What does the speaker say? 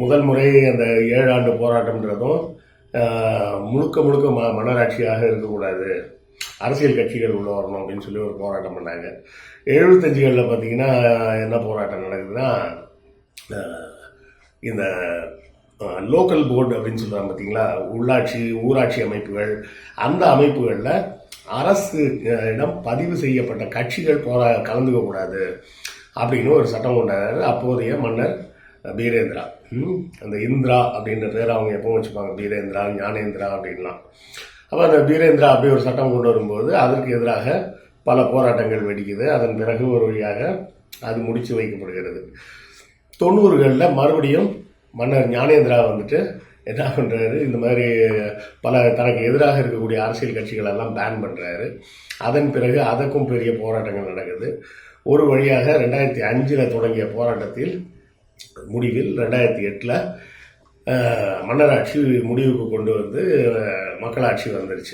முதல் முறை அந்த 7 ஆண்டு போராட்டம்ன்றதும் முழுக்க முழுக்க மன்னராட்சியாக இருக்கக்கூடாது, அரசியல் கட்சிகள் உள்ள வரணும் அப்படின்னு சொல்லி ஒரு போராட்டம் பண்ணாங்க. 75களில் பார்த்தீங்கன்னா என்ன போராட்டம் நடக்குதுன்னா, இந்த லோக்கல் போர்டு அப்படின்னு சொல்கிறாங்க பார்த்தீங்களா, உள்ளாட்சி ஊராட்சி அமைப்புகள், அந்த அமைப்புகளில் அரசு இடம் பதிவு செய்யப்பட்ட கட்சிகள் கலந்துக்க கூடாது அப்படின்னு ஒரு சட்டம் கொண்டாரு அப்போதைய மன்னர் பீரேந்திரா. அந்த இந்திரா அப்படின்ற பேர் அவங்க எப்பவும் வச்சுப்பாங்க, பீரேந்திரா, ஞானேந்திரா அப்படின்லாம். அப்போ அந்த பீரேந்திரா அப்படி ஒரு சட்டம் கொண்டு வரும்போது அதற்கு எதிராக பல போராட்டங்கள் வெடிக்குது. அதன் பிறகு ஒரு வழியாக அது முடிச்சு வைக்கப்படுகிறது. 90களில் மறுபடியும் மன்னர் ஞானேந்திரா வந்துட்டு என்ன பண்ணுறாரு, இந்த மாதிரி பல தனக்கு எதிராக இருக்கக்கூடிய அரசியல் கட்சிகள் எல்லாம் பேன் பண்ணுறாரு. அதன் பிறகு அதற்கும் பெரிய போராட்டங்கள் நடக்குது. ஒரு வழியாக 2005 தொடங்கிய போராட்டத்தில் முடிவில் 2008 மன்னராட்சி முடிவுக்கு கொண்டு வந்து மக்களாட்சி வந்துருச்சு.